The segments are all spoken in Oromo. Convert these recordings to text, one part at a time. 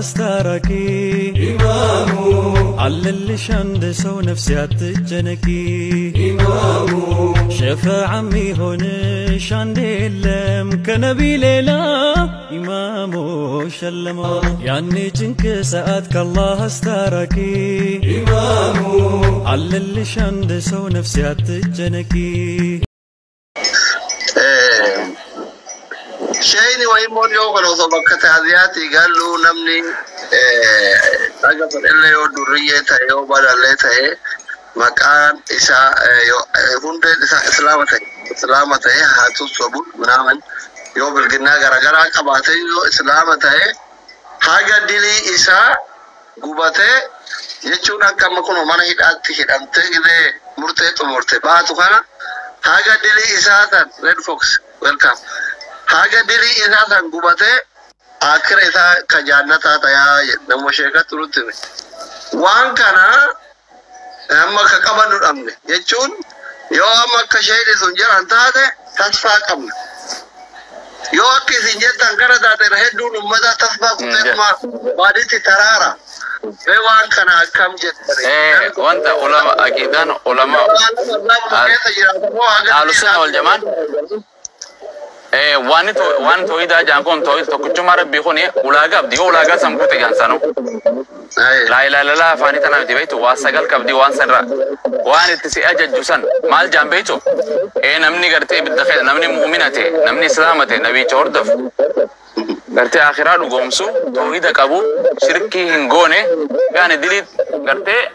استركي إمامو علل شند سو نفسي أتجنكي إمامو شفاع عمي هون شند اللم كنبي ليلى إمامو شلمو يعني جنك سأتك الله استركي إمامو علل شند سو نفسي أتجنكي شيني ويمون يوغل وصبك تعذياتي قالوا نمني أقبل إلا يو درية يو بدلته مكان إساء هند إسلامته هاتو صبور منامن يو بالجنة غرغرة كباته يو إسلامته حاجة دلي إساء قبته يجونا كم كنا من هيداتي هيدامته كده مرتة باتو كنا حاجة دلي إساء ريد فوكس ويلكم حاجة دلي إساء قبته آخر إساء كجانتا تيا نموشيكا تروتمي وان كنا أما كقبل الأمن يجون يو أما كشيء سنجر أنتهى تصفى قبل يو أكيد سنجر تنكر داته رهدون ماذا تصفى قبل ما بادي ترارا وان كنا كم جت وانت علماء أكيدان علماء السنة والجماعة وان تويدا جانكون تويد تكتشمار بيخوني ولاجا بدي ولاجا سامكوت جانسانو لا فاني تنا بديبيتو واسقال كبدي وان سنرا وان تسي أجد جوسان مال جنبيتو نمني قرتي بالدخل نمني مؤمنته نمني سلامته نبي توردف قرتي آخرات وقومسو تويدا كابو شركي هنغوني يعني دليل قرتي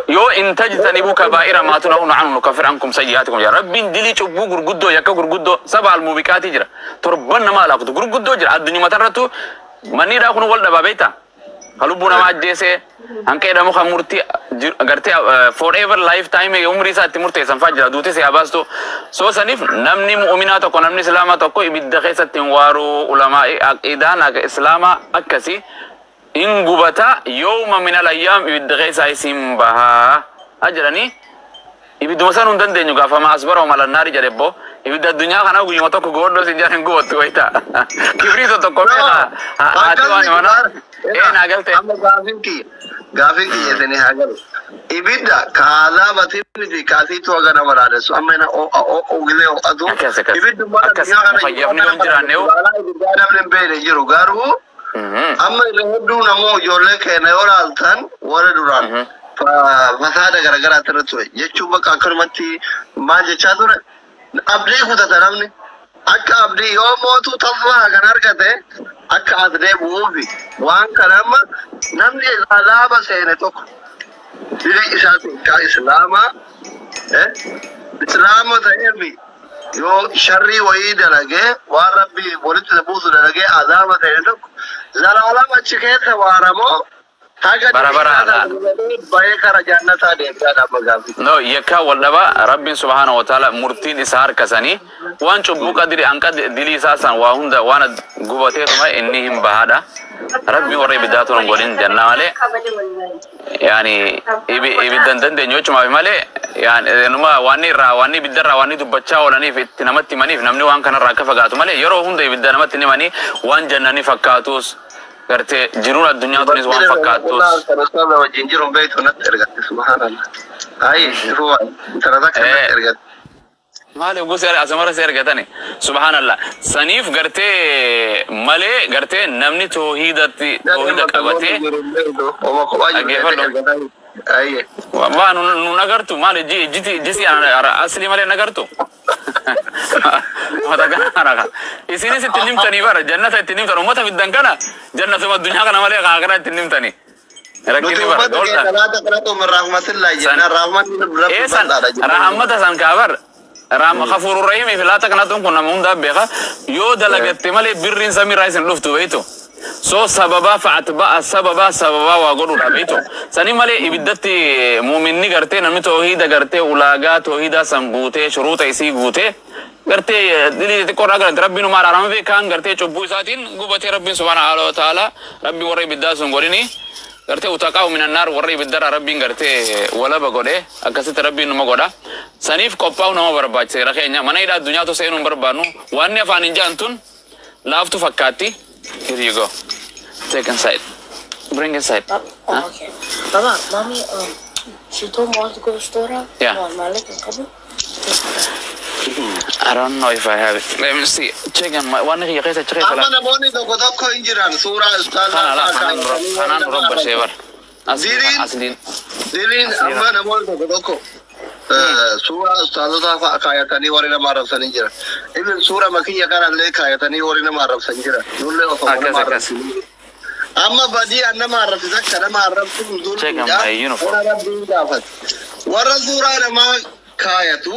يو إنتاج تنبو كبائر ما تنهون عنه نكفر عنكم سيئاتكم يا رب دليل شبو غرغدو يكا غرغدو سبع الموبقات جرا تربنا ما لاقتو غرغدو جرا الدنيا مترتو مني راكون ولد بابيتا قلوبنا ما جيسه أنك إذا مخا مرتي قرتي forever lifetime عمري سات مرتي سنفجر دوتي سياباستو سو سنيف نمني مؤمنات أو نمني سلامات أو كوي بدخيسة تنوارو علماء إدان إسلام أكسي إن قبتا يوم من الأيام بدخيسة اسم بها أجرني يبدو مثلا ندن دنيو فما أصبرهم على النار جربو يبدأ الدنيا كنا نقول يوم تكو غوردو سنجان قوت ويتا كبريتو تكوميها هاتواني منا ناقلت غافينكي يسني هاجر إبدا كالا باتيني كاسي تو أغنى مرادس أمينا أو غلي أو أدو إبدا ما فيفني يوم جرانيو أنا من بيري جرو غارو أما يهدو نمو يولك نيورال تان وردوران فسادة غرغرة ترتوي يشوف كأكرمتي ما جشادور أبدي خدا ترامني أكا أبدي يوم موتو تفوا أغنار كده أكا أدري بوفي وان كرام نمني العذاب سينتوك دلي إساتي كإسلاما إسلام تهيبي يو شري ويد لغي وربي ولد تبوس لغي عذاب سينتوك زلالام أشكيت وارمو برابر بايكرا جنة ديكا بغافي نو يكا ولبا رب سبحانه وتعالى مرتين إسهار كساني وان شبوك أدري أنك دلي ساسا وهند وانا قبطيت ما إنهم بهذا ربي وري بداتهم قولين جنة مالي يعني إبي دندن دنيوش ما مالي يعني نما واني بدر واني دبتشا ولاني في تنامت ماني في نمني وان كان راكفة قاتو مالي يرو هند يبدأ نمت ماني وان جناني فكاتوس قرتي جنون الدنيا تونس وان فكاتوس رسالة وجنجرهم بيت ونترقت سبحان الله هاي هو ترى ذاك مالي وقول سير أسمر سير قتني سبحان الله سنيف قرتي مالي قرتي نمني توحيدة كبتي أيه ما نقرتو مالي جيسي أنا أصلي مالي نقرتو ما تكنا إسيني ستنيم تاني بار جنة ستنيم تاني وما تفيدن كنا جنة سما الدنيا كنا مالي غاغرا ستنيم تاني ركيني بار من رحمة الله جنة رحمة سان كابر رام خفور الرحيم في لا تكنتم كنا موندا بيخا يو دلغت مالي بيرين سامي رايسن لفتو بيتو سو سببا فاتبا سببا واغدو دبيتو سني مالي ابدتي مؤمنني غرتي نمي توحيد غرتي ولاغا توحيدا سمبوتي شروط ايسي غوتي غرتي دلي تقرا غرت ربي نو مارا رام في كان غرتي چوبو ساتين غوبتي ربي سبحانه وتعالى ربي وري بداسن غوريني غرتي وتقاو من النار وري بدر ربي غرتي ولا بغودي اكست ربي نو مغودا سنيف كوباو نو برباج سي رخينيا منايدا الدنيا تو سينو بربانو واني فانينجا انتون لافتو فكاتي. Here you go. Second side. Bring inside. Oh, okay. Mama, mommy, she told me to go to the store. Yeah. My leg is covered. I don't know if I have it. Let me see. Check on my one here. Check it Amma out. namoonni tokko injiran suuraa ustaazaa Kanan robber saver. Diliin amma namoonni tokko suuraa ustaazotaa fa'a kaayatanii warri nama arrabsanii jiran. Ibn suuraa makiyya kanallee kaayatanii warri nama arrabsan jiran. Nullee osoo nama arrabsan. Amma badii an nama arrabsisan ka nama arrabsuun dur Check on my uniform. warra suuraa namaa kaayatu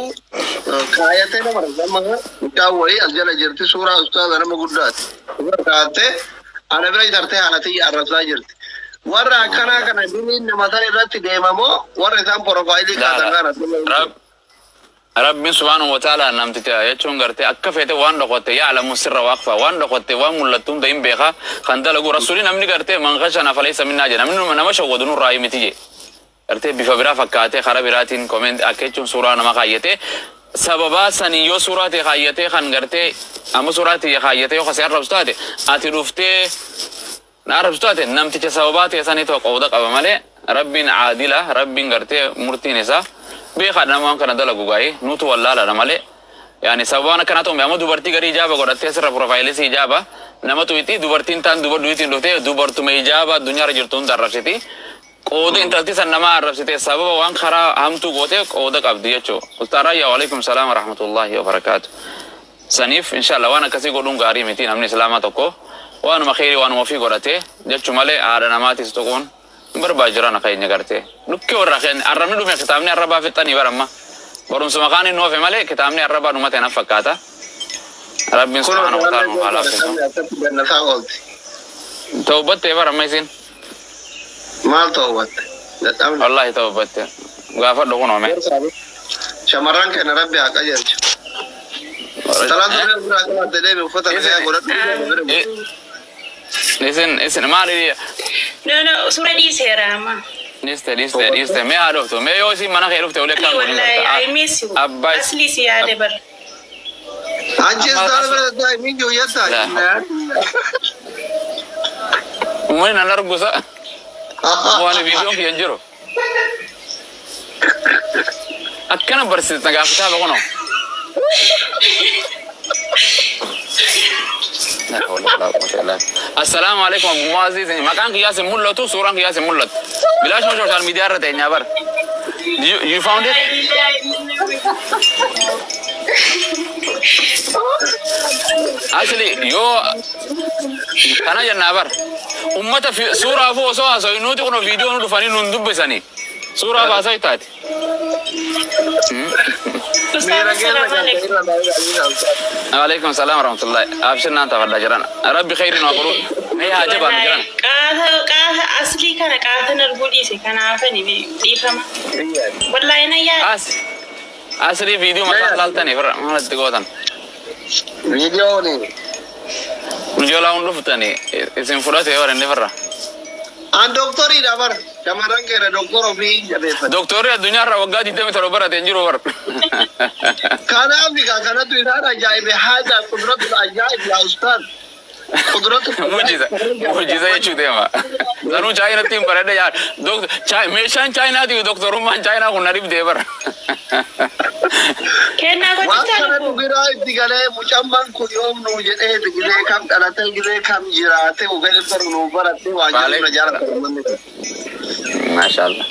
kaayatee nama arrabsama mucaa wayii as jala jirti suuraa ustaaza nama guddaati. Kaatee ana bira itartee haati arrabsaa jirti. Warra akkana kana diliin nama tan irratti deemamoo warra isaan profaayilii kaatan kana Rabbi subhanahu wa ta'ala namtite jechuun gartee akka feete waan dhokotte yaalamu sirra waqfa waan dhokotte waan mul'attuun ta'in beeka kan dalagu rasuuli namni gartee man khashana falaysa minna jedha namni nama shawwadu nurraa miti je gartee bifa biraa fakkaatee karaa biraatiin comment akka jechuun suuraa nama kaayyate sababa sanii yoo suuraa ta'e kaayyate kan gartee amma suuraa ta'e kaayyate yoo kasee arrabsu taate ati dhuftee na arrabsu taate namticha sababa ta'e sanii ta'u qooda qaba malee rabbiin caadila rabbiin gartee murtiin isaa beeka nama kana dalagu gaa'ee nutu wallaala namale yaani sababaan akkana ta'u amma dubartii garii ijaaba godhattee sirra profaayilii si ijaaba namatu itti dubartiin taan dubartiin dhuftee dubartuma ijaaba addunyaarra jirtu hunda arrabsiti qooda intalti san nama arrabsite sababa waan karaa hamtuu goote qooda qabdi jechuu ustaarayya wa alaikum salaam wa rahmatullahi wa barakaatu saniif inshallah waan akkasii godhuun gaarii miti namni islaamaa tokko waanuma khayrii waanuma ofii godhate jechuu malee haadha namaatis tuquun barbaajira na kaynya garte lukke warra khen arramni dume kitabni arraba fitani baramma barum suma khani no fe male kitabni arraba no matena fakata rabbin subhanahu wa ta'ala ala tawbat te baramma isin maal tawbat wallahi tawbat gafa do kono me shamaran kana rabbi akajarchu salatu rabbi akala me fota ya godatu listen mali No, sura di serama. Liste. Me ha dofto. Me yo si mana khair dofto le kan. Wallahi, I miss you. Abbas. Asli si ade bar. anjis da min jo yata Umay na largusa. Wani video ki anjiro. Akkana barsit naga fita ba kono. Assalamu alaikum Abu Muazzez makan qiyas mullatu suran qiyas mullat bilash mo social media ra tenya bar you found it actually yo kana janna bar ummata fi sura fo so aso inuti kono video nu fani nun dubbesani sura ba sai tati عليكم السلام ورحمة الله. أبشرنا أنت ولا جيران. ربي خير وقرون. هي عجبا جيران. كاه أصلي كنا كاه نربودي سي كنا عارفني بيفهم. والله أنا يا. أصلي فيديو ما تطلعتني فرا ما تقولن. video ni Menjual lawan luftani. Isim furat ya orang ni فرا. an doktori da bar kamaran kere doktoro fi jabe fa Doktor ya dunia rawagad itu metero berat enjiro bar. kana afrika kana tu ina jaibe hada qudratul ajaib ya ustad qudratul Mujiza ya cuti ma. Lalu China tim berada ya. Doktor China tu doktor rumah China pun narib debar. Kena kau wakana tu gira digale mucamman ku yom nu jede digile kam dalate gile kam jirate ugale par nu barate wajib na jara ما شاء الله.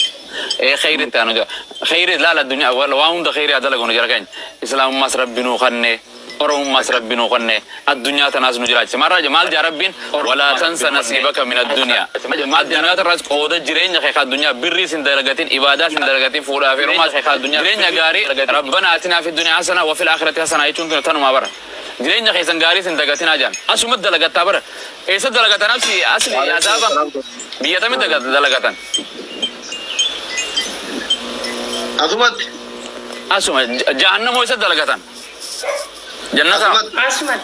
إيه خير أنت أنا خير لا لا الدنيا ولا وهم ده خير هذا لقون جركين إسلام مصر بنو خنّة أروم مصر بنو خنّة الدنيا تناز نجرات مرة جمال جربين ولا تنسى نصيبك من الدنيا ما الدنيا تراس قودة جرين يا خير الدنيا بري سندرجتين عبادات سندرجتين فورا في روما خير الدنيا جرين يا جاري ربنا آتنا في الدنيا حسنة وفي الآخرة حسنة يشون تنو ما برا جرين يا خير سنجاري سندرجتين أجان أسمت دلقت تبر إيش دلقت نفسي أصلي عذابا بيتامي دلقتان أسمت جهنم هو يسد دلقتان جنة أسمت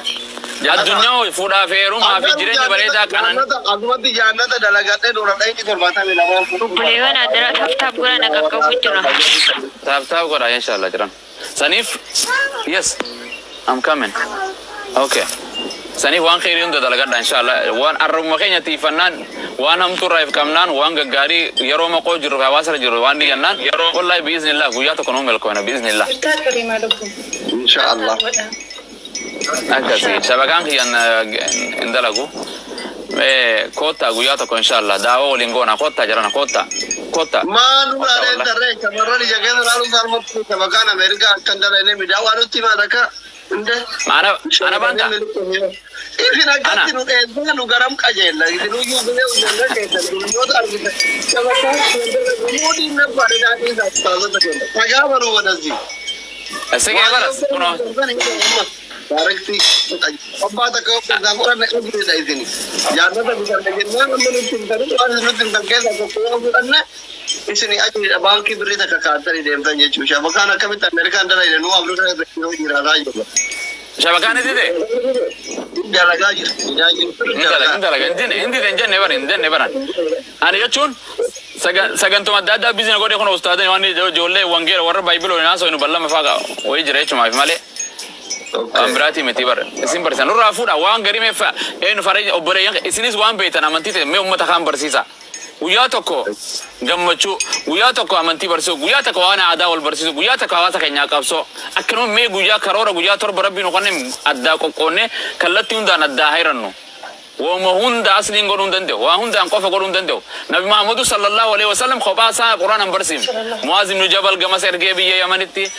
الدنيا هو فودا في روما في جرين بريدا كانان أسمت جهنم دلقتان دوران أي كتير باتها من أمام بليغان أدرا تفتاب قرآن أكاكو بيتنا تفتاب قرآن إن شاء الله جران سنيف yes I'm coming okay سني وان خيرين ده دلقنا إن شاء الله وان الرم خيني تيفنان وان هم ترايف كمنان وان جاري يروم أقول جرو فواسر جرو وان ديانان والله بإذن الله ويا تكونوا ملكونا بإذن الله إن شاء الله أكاسي شبكان هي إن دلقوا كوتا ويا تكون إن شاء الله داو ولينغونا كوتا جرانا كوتا ما نقول دري كمرة دي جاكين رالو سالمو شبكان أمريكا كندلا إني بداوا نوتي ما ذاك أنا بانتا إذن أكاد نقول إنه غرام كجيل لا إذن يوجد وجدنا كيسر نود أرجع شبكان مودي نبغى نادي دكتور تقول أجا بلو ونزي أسيك إبرس كنوا Directly, apa tak kau perjalanan nak pergi dari sini? Jangan tak bisa lagi. Mana mungkin terus ada mungkin terkait aku pulang bulan na. Isini aja bangki beri tak kata ni dem tanya cuci. Makana kami tak Amerika anda ni nu ablu tak beritahu di raya juga. Siapa kan itu deh? Tidak lagi. Ini neberan. Ani ya cun. Sagan tuh ada bisnis kau deh kono ustad ni wani jolle wangger warna Bible ni naso ini balla mefaga. Woi jerai cuma male. Berarti meti bar. Isin persen. Lu rafu dah wang gari mefa. Ini farai obore yang isinis wang beta namanti te me umat akan bersisa. Uya toko gammachu uya toko amanti bersu uya toko ana ada wal bersu uya toko awasa kenya kapso akno me guya karora guya tor barabbi no kanem adda ko konne kallati unda nadda hayranno wa ma hunda aslin gorun dande wa hunda an qofa gorun dande nabi muhammad sallallahu alaihi wasallam khobasa quran an barsim muaz ibn jabal gamas erge biye yamaniti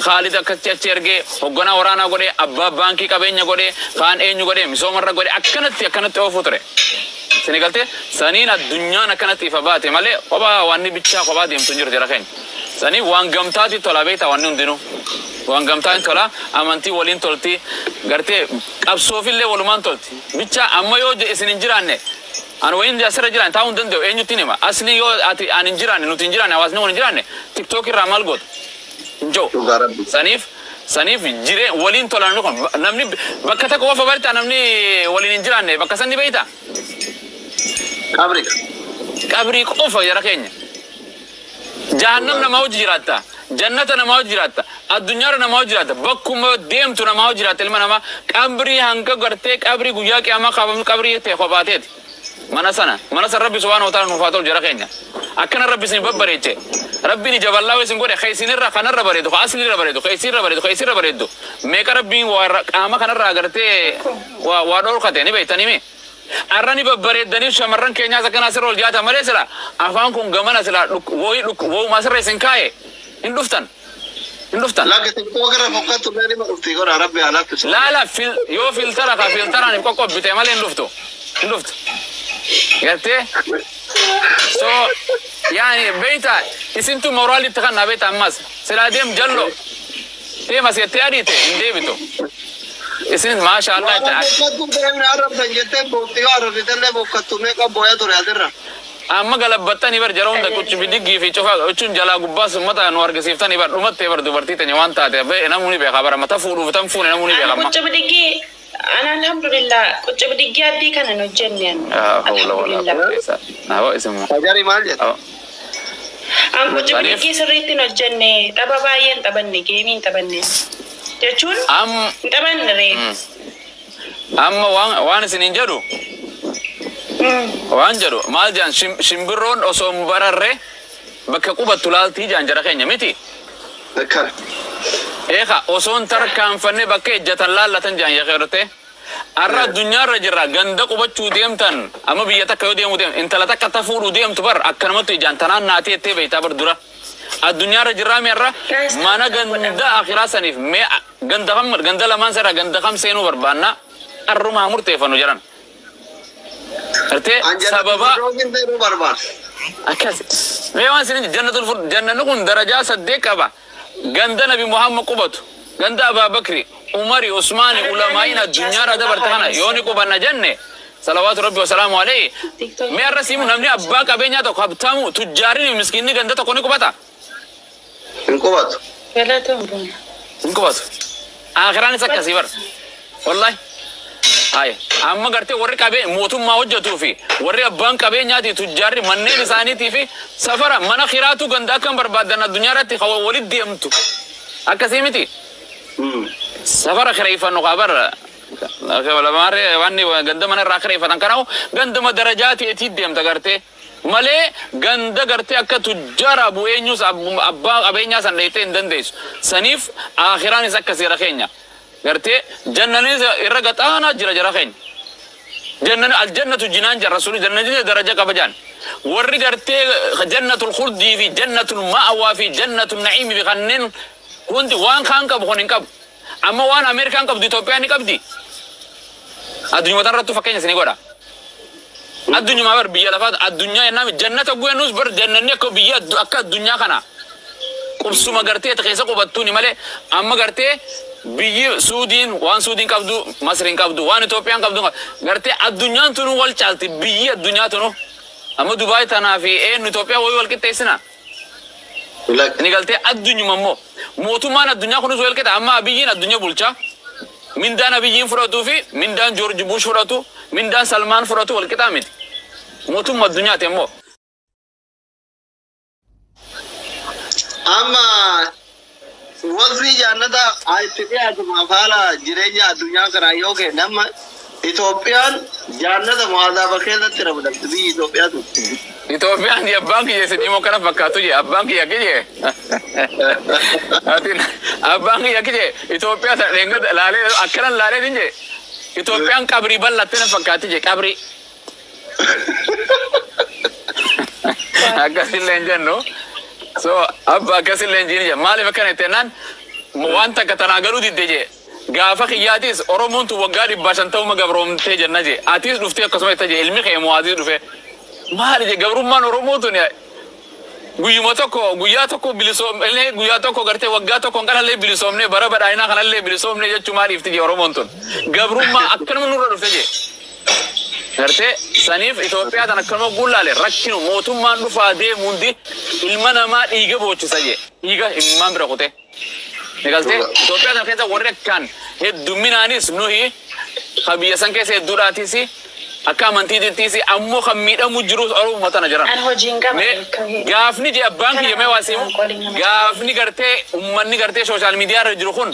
khalid akcherge hogana warana gode abba banki kabenya gode khan enyu gode misomarra gode akkanati ofutre Senegalte sanina dunya na kanati fabate male oba wanni bicha oba dim tunjur jaraken sani wangamtati tola beta wanni undinu wangamtati tola amanti walin tolti garte absofille waluman tolti bicha amma yo esinin jiranne an wayin da sara jiran ta undende enyu tinima asli yo ati anin jiranne nutin jiranne awasni won jiranne tiktok ramal god jo sanif jire walin tola no namni bakata ko fa barta namni walin jiranne bakasani beita kabri kofa ya rakenya jahannam na mawj jirata jannata na mawj jirata ad-dunya na mawj jirata bakkum dem tu na mawj jirata ilma nama kabri hanka garte kabri guya kiyama kabri te khobatet manasana rabbi subhanahu wa ta'ala nufatul jarakenya akana rabbi sin babbareche rabbi ni jaballa we sin gode khaysin ra kana rabaredo asli rabaredo khaysin rabaredo me ka rabbi wa qama kana ra garte wa dol khate ni beitani me arrani babbare dani shamarran kenya zakana sirol jata malesala afan kun gamana sala wo masre sen kae induftan la ke ko gara fokatu beri ma ufti gora rabbi ala la filtara ka filtara ni ko bite male induft garte so yani beita isintu morali takana beita mas sala dem jallo te mas yatiari te indebito इसीलिए माशाअल्लाह तुम तेरे अरब संगीते बोलती हो अरब इतने बोलकर तुम्हें कब बोया तो रहते रहा amma galabatta ni bar jaron da kuch bidigi fi chofa uchun jala gubbas mata anwar ke sifta ni bar umat te bar dubarti te nyawanta te be ena muni be khabara mata furu tam fune ena muni be khamma kuch bidigi ana alhamdulillah kuch bidigi addi kana no jennian alhamdulillah nawa ismu ajari mal jet am kuch bidigi sirritti no jenne tababayen tabanne gaming tabanne jechun tabanne re amma wan sinin jadu wanjaro maljan shimbiron osom bararre bakka qubatulaalti janjara kenya miti dakar eka oson tarkan fanne bakke ejjatan lallatan jan yakhirte arra dunya rajira ganda qubachu demtan amma biyata kayo demu dem intalata katafuru dem tubar akkanamatu jantanan naati ette beita bar dura ad-dunya rajira merra mana ganda akhira sanif me ganda laman sara ganda kham senu barbanna arruma murte fanu jaran arte sababa akasi mewan sinin jannatul furd jannanukun daraja saddekaba ganda nabi muhammad qubatu ganda aba bakri umari usmani ulamaina dunya rada bartana yoni ko banna janne salawatu rabbi wa salamu alayhi me arrasimu namni abba kabenya to khabtamu tujari miskinni ganda to koni kubata inkubatu akhiran sakasi bar wallahi ay amma garte warri kabe motum ma wajjatu fi warri abban kabe nyaati tujjarri manne lisani fi safara mana khiratu ganda kan barbadana dunya ratti walid diamtu akasimiti safara khiraifa no qabar wala mare wanni ganda mana rakre fatan kanao ganda madarajati etidem tagart male ganda garte akka tujjara bu enyus abba abenya san leete ndandes sanif akhiran zakka sira kenya garte jannani irgatana jira kenya jannani aljannatu jinan jar rasul jannati daraja kabajan warri garte jannatul khuldi fi jannatul ma'wa fi jannatul na'im bi ghannin kundi wan kan kab khonin kab amma wan amerikan kab di ethiopia ni kab di adunya matan ratu fakenya sini goda adunya mabar biya lafat adunya enam jannata guenus ber jannani ko biya akka dunya kana kubsuma garte takisa ko battuni male amma garte biyi sudin wan sudin kabdu masrin kabdu wan ethiopia kabdu garte adunya tunu wal chalti biyi adunya tunu amma dubai tana fi ethiopia wal kitesina ni galte adunya mammo motuman adunya kunu wal kita amma biyin adunya bulcha min dan abiyin furatu fi min dan george bush furatu min dan salman furatu wal kita mit motum adunya temmo amma warri jannata aytiya mafala jirenya adunya kana yoge namma Ethiopian jannata muada bakela tirabda bi Ethiopian dia banki ya sedimo kana fakatu ya banki ya kije atin abangi ya kije Ethiopia ta lenga lale akaran lale dinje Ethiopian kabri ballatina fakatu je kabri agasil lenjan no so abba agasil lenjin je mali fakane tenan muwanta katanagaru didje gafa khiyadis oromontu wagadi bashantaw magabrom te jannaje atis dufte kasmay taje ilmi khay muadis dufe mali je gabruman oromontu ne guya toko bilisom ele guya toko garte wagga toko ngala le bilisom ne barabada ayna kana le bilisom ne jechu mali ifti je oromontu gabruma akkan munura dufte je garte sanif Ethiopia tan akkan gulale rakkinu motumman dufa de mundi ilmana ma diga bochisaje iga imam rakote Negalte, Ethiopia dan kita warrekan hedduminanis nuhi khabiyasan kese duratisi akka mantiditisi ammo khamida mujrus aru matana jaran an hojinga gafni je banki yeme wasimu gafni garte ummanni garte social media rajrukhun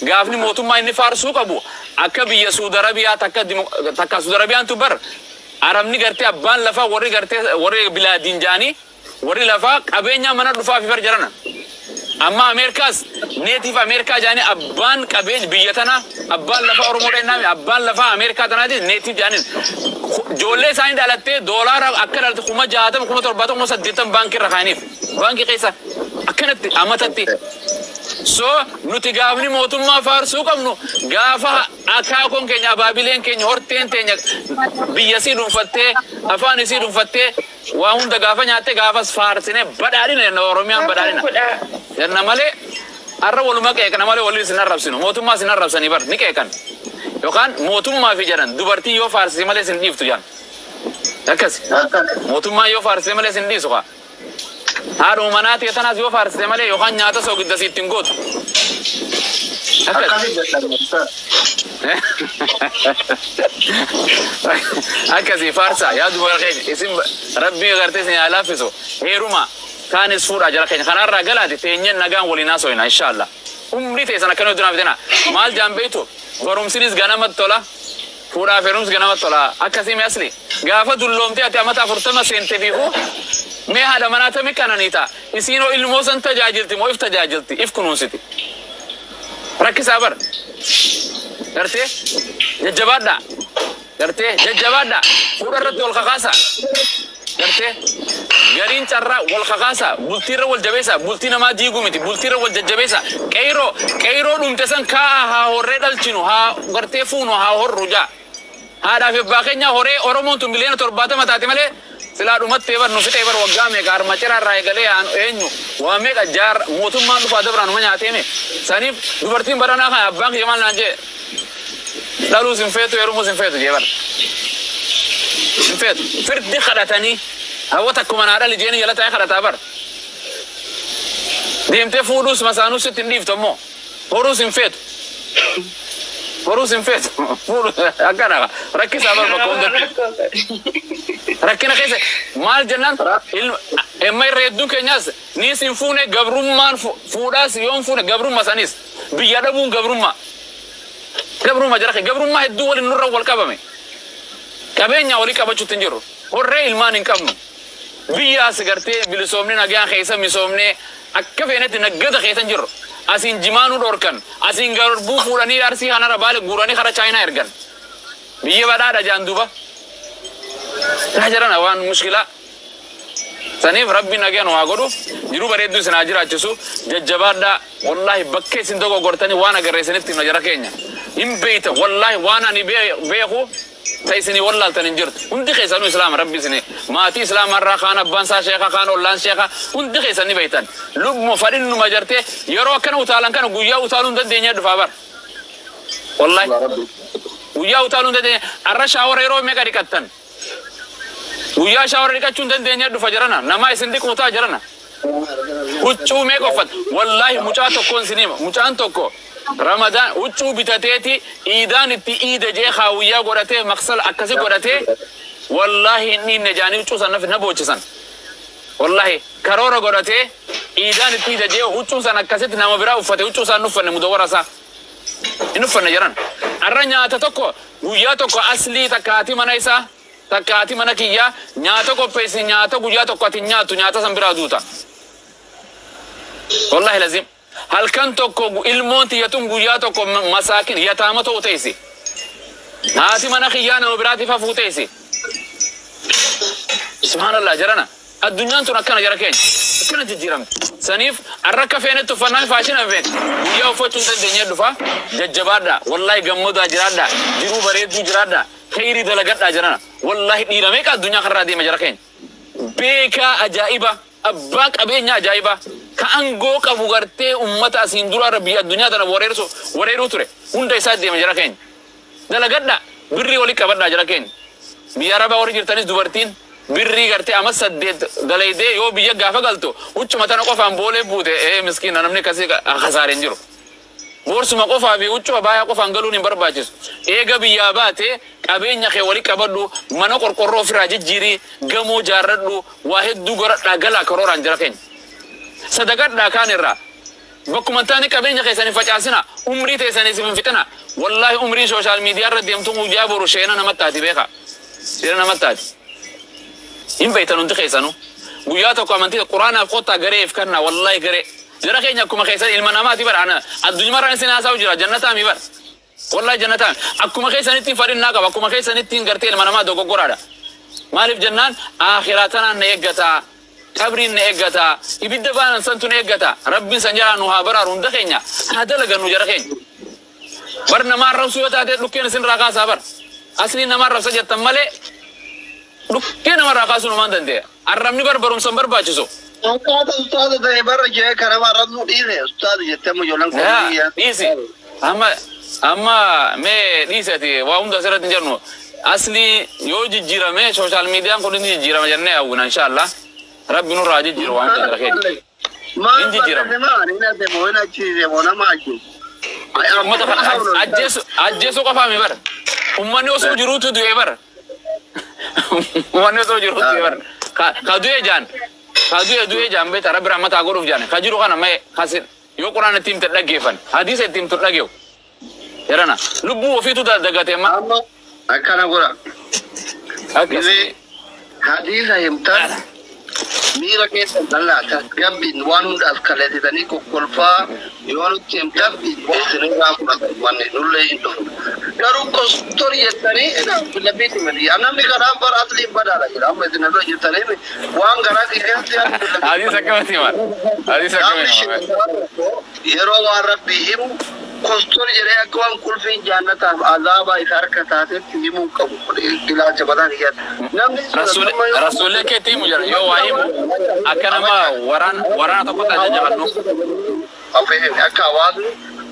gafni motumma inni farsu qabu akka biya Saudi Arabia takka Saudi Arabia antubar aramni garte abban lafa warri garte warri biladin jani warri lafa qabenya mana dufa fi farjarana amma Amerikas native America jani abban qabeen biyatana abban lafa oromo dhenami abban lafa America tanati native jani jolle sain dalatte dollar akkalat kuma jaatam kuma torbatam kuma saddetam banki rakhanif banki qisa akkanatti amatatti so nuti gaafni motumma farsu qabnu gaafa akaakon kenya babilen kenya horten tenya biyasi dum fatte afani si dum fatte wa hunda gaafa nyaate gaafas farsine badadina no oromiyan badadina yanna male arra waluma ke kana male walli sinar rabsino motumma sinar rabsani bar ni ke kan yokan motumma fi jaran dubarti yo farsi male sin diftu jan akas motumma yo farsi male sin disu ka haru manati tanas yo farsi male yokan nyaata so gidda sitin got akasi farsa ya dubar khair isim rabbi gartesni alafiso heruma كان يسفور أجل كين خنا الرجال تيجي نجان ولينا سوينا إن شاء الله umri sana kanu duna fitena mal jambeito forum series ganamat tola pura ferums ganamat tola akasi me asli gafa dullomti ati amata furtama sente bihu me hada manata me kananita isino ilmo san tajajilti mo iftajajilti ifkunun siti rakki sabar garte jajabada garte jajabada pura rat wal khakasa garte garin charra wal khakasa bultira wal jabesa bultina ma digu miti bultira wal jabesa kairo dum tesan ka ha horre dalchinu ha garte funo ha horruja hada fe bakenya hore oromon tum bilena torbata matati male sila dumatte bar no fite bar wagame gar machara ray gale an enyu wa me ga jar motum man fa dabran manya teme sanif dubartin barana ha bank yamal nanje dalu sin fetu erumo sin fetu jebar sin fetu firdi khadatani hawatakum ana dal jeni yala tay khadata bar demte fudus masanu sitin diftomo horus in fetu horus in fetu agara rakki sabar bakonda rakkina kese mal jannan emay reddu kenyas ni sin fune gabrumman fudas yon fune gabrum masanis biyada bun gabrumma قبرو ما جرخي قبرو ما الدول النور والكبمي كبين يا ولي كبتشو تنجرو هوري المان إنكمنو بيا سكرتي بلسومني نجيان خيسة مسومني أكفينة نجد خيسة تنجرو أسين جمانو دوركن أسين غربو فوراني أرسي هنا ربال غوراني خرا چاينا إرجن بيا بدا رجان دوبا راجرنا وان مشكلة سنيف ربي نجيان واغورو جرو بريدو سناجرا چسو ججبادا والله بكي سندوغو غورتاني وانا غريسنتي نجرا كينيا إم بيت والله وانا ني بيخو تايسني والله تنجرت وندي خيسانو اسلام ربي سني ما تي اسلام الرا خان بانسا شيخا خان ولان شيخا وندي خيساني بيتان لب مفرن مجرتي يرو كان وتالان كان غويا وتالون دنيا دفابر والله غويا وتالون دنيا الرا شاور يرو ميغا ديكتن غويا شاور ديكچون دنيا دفجرنا نما سندي كوتا جرنا وچو ميغو فت والله مچاتو كون سينما مچانتو رمضان وچو بتاتيتي إيدان التي إيد جي خاوية قرأتي مقصل أكسي قرأتي والله إني نجاني وچو سنة في نبوچ سن والله كرورة قرأتي إيدان التي إيد جي وچو سنة أكسي تنام برا وفتي وچو سنة نفن مدورة سا نفن جران الرنيا تتوكو ويا توكو أصلي تكاتي منايسا تكاتي مناكيا نياتوكو بيسي نياتوكو ياتوكو تنياتو نياتا سنبرا دوتا والله لازم هل كان توكو المونتي يتم غياتوكو مساكن يتامتو تيسي هاتي مناخيانا وبراتي فافوتيسي سبحان الله جرنا الدنيا انتو نكنا جركين كنا جيرام سنيف الركا فين تفنان فاشنا فين ويا وفتو الدنيا دفا ججبادا والله غمودا جرادا جيرو بريدو جرادا خيري دلغدا جرنا والله ديراميكا الدنيا خرادي مجركين بيكا أجائبة أباك أبينيا أجائبة كأنغو كبوغرتي أمتا سندورا ربيا الدنيا دنا وريرو تري هندا يساد دي مجركين دلغدا بري ولي كبدا جركين بيارا باوري جرتانيس دوبرتين بري غرتي أما سدد دلايدي يو بيا غافا غلطو وچ متا نكو فام بوله بوده اي مسكين نمني كسي خسارين جرو بورس ما قفا بي وچ بايا قفا غلوني برباچس ايغا بيا باتي قبينيا خي ولي كبدو منو قرقرو فراج جيري غمو جاردو واحد دو غرا غلا كروران جركين صدقات دا كان الرا بكمنتاني قبينيا خي سني فچاسنا عمري تي سني سيفن فتنا والله عمري سوشال ميديا رديمتو جابرو شينا نمتاتي بيخا شينا نمتاتي إن بيتانو انت خيسانو وياتو كومنتي القرآن أفقطا غريف كنا والله غريف جرا خينيا كوما خيسان المنامات بر أنا الدنيا مرة نسينا ساو جرا جنة مي بر والله جنة أكوما خيسان التين فرين ناقة أكوما خيسان التين غرتي المنامات دوغو غرادا مالف جنان آخراتنا نيجتا قبرين نيجتا يبيد فان سنتو نيجتا ربي سنجرا نوها برا روند خينيا هذا لغنو جرا خين برنا ما رسول تاتي لكين سن راقا صبر أصلي نمر رسول جتمالي لكين مرة قاسون ما ندندي الرمني بربرون سنبر باجسو أستاذ ده برا جاي كلام رمنو إيه أستاذ جتمو يولن كلية إيسي أما ما ليستي وهم ده سرت نجرنو أصلي يوجي جيرا ما سوشال ميديا كلني جيرا ما جرنا أبونا إن شاء الله ربي نور راجي جيرا وهم ده خير ما جيرا ما هنا ده مونا شيء مونا ما شيء ما تفهم أجلسوا كفامي بر أماني وسو جروتو دوي بر أماني وسو جروتو دوي بر كادوية جان بيت رب رحمة أقولف جانه كجرو خنا ما خاسر يو قرآن تيم تلاقيفن حديث تيم تلاقيه يرانا لبوا وفي تو دعاتي ما أكنا قرا حديث يمتى ميرا كيس الله تكيم بنوانو أذكره تاني كوكولفا يوانو تيمتا بنوانو بنوانو نولي إنتو يارو كستوري تاني أنا بلبيتي مدي أنا ميكرام براتلي بدالا يرام بدنا لو يتاني وان غرا كيسيا هذه سكمتي ما هذه سكمتي يرو واربيهم كستوري جري أكوان كل في جنة عذاب إثار كتاتي تيمو كم كلا جبادان يا رسول كتيم جرا يو وايم أكنا ما وران تقطع جبانو أفهم أكواد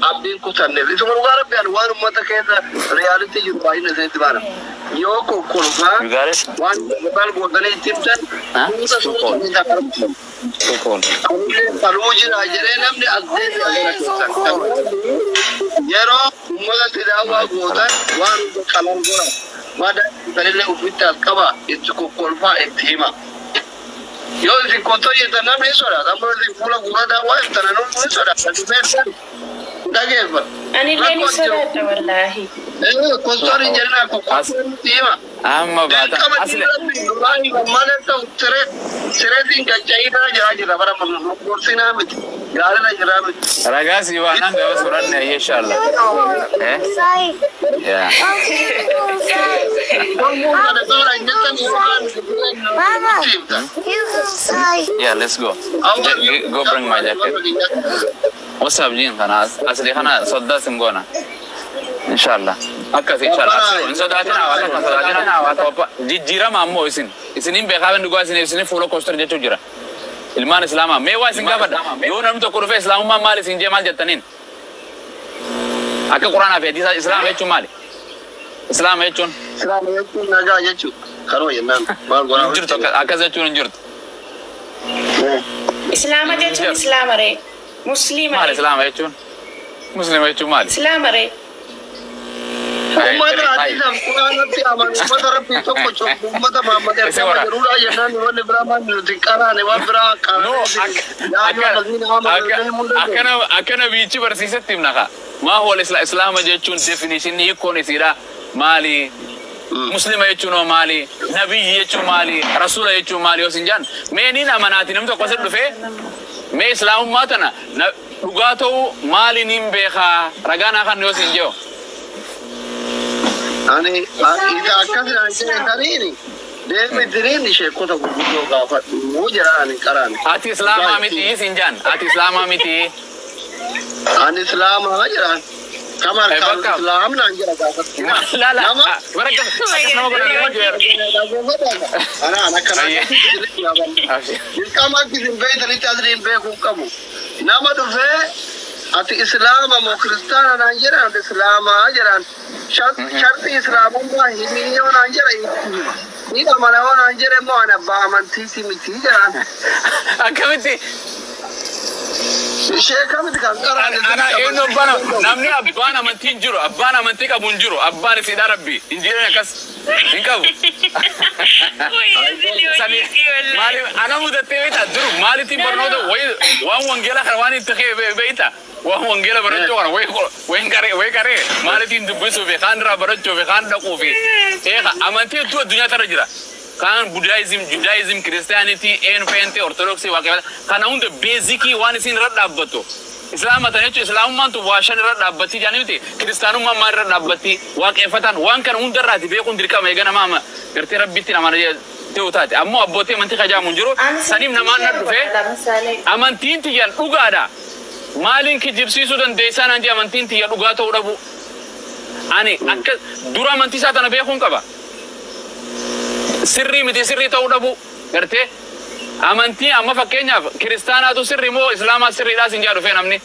أبدين كتانة لسه مرغار بيانوان ماذا كذا رياليتي يباين نزيد بارم يوكو كلفا وان بال بودني تيمتن سوكون فلوجين أجرين أمني أزدين يرو ماذا تداوا بودن وان كلام برا ماذا تريله أفيتال كبا يتسكو كلفا إتهما yo si koto yeta na me sora da mo di pula gura da wa ta na no me sora ta me Dageeffa. Ani illee ni sodaadha wallaahi. Kostori jenna ko tima. Amma baata asli. Wallahi mana ta'u sire din gajjaida jira bara borsina mit. Yaala jira mit. Ragasi wa nan ga suranne insha Allah. Yeah. Yeah, let's go. Go bring my jacket. What's up, Jin? Asli khana sodda simgona. Inshallah. Akkas inshallah. Sodatina wa topa. Jijira mammo isinin be khaben dugo isinin fulo coaster jetu jira. Ilman Islama me wa singa bada. Yo nam to kurfe Islam ma mali sinje mal jatanin. Akka Qur'an afi hadith Islam hechu mali. Islam hechu naga jechu. Karo yennan. Mal gona. Jirto akkas hechu njirto. Islam jechuun Islam re. Muslim Mal Islam hechu. Muslim hechu mali. Islam re. Ummata hadisa Qur'anatti aman ummata rabbi tokko chok ummata Muhammad erkama jarura yennan wal Ibrahim nutikara ne wa bra kana akana bichi barsiisatti himnaka ma huwa al-islam jechuun definition ni kon isira mali muslima jechuun mali nabiyyi jechuun mali rasula jechuun mali osinjan meenin amanati namto ko seddufe me islamumma tana dhugaatu mali nimbeekha ragana kan yosinjo Ani ida akasira anjeni deemi dirini sheekota gurguddoo gaafadhu moo jiraani qaraan ati islama miti sinjan ati islama miti ani islama jiraan kamar kan islam nan jira gaafadhu la baraka nama ana kana kama kizin baytani tadrin be ku kamu nama dufe ati islama mo kristana nan jira islama jiraan sharti islamu ma himiyo nan jira ni da mana wana jira mo ana ba man tisi miti jira akamiti sheekamiti kan qaraan ana eno bana namni abbana mantin jiro abbana mantika bunjiro abbana sida rabbi injira kas inkabu mali ana mudatte beta duru mali ti barnodo way wan wangela kharwani takhe beita wan wangela baranjo kana way kare mali ti dubiso be khandra baranjo be khanda ko fi eka amanti tu dunya tarajira kan Judaism Christianity NPNT Orthodoxy wakala kana unde basically one sin radabbato Islam atanichu Islam man tu washan radabbati janiti Kristanu man mar radabbati waqefatan wan kan unde rati be kun dirka megana mama gerte rabbiti namana teutati ammo abbote manti khaja munjiro sanim naman nadfe amantinti yan ugada malin ki jibsisu dan desan anti amantinti ya ugato udabu ani akka dura manti satana be kun kaba sirri miti sirri ta'uu dhabu gartee amantii amma fakkeenyaaf kiristaanaatu sirri moo islaamaa sirriidhaa sin jedhu dhufee namni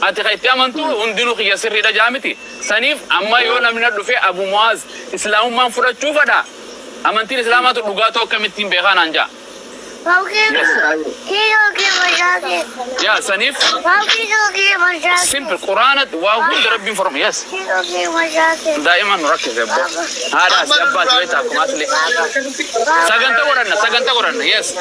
ati kaitti amantu hundinuu kiyya sirriidha jaa miti saniif amma yoo namni dhufee Abu Muaz islaamummaan fudhachuu fedha amantiin islaamaatu dhugaatu akkamittiin beekaa naan jaa يا سنيف سيمبل قرآن وأقول ربي فرم يس دائما نركز يا أبو هذا سيابات بيتكم أصلي سجنت ورنا يس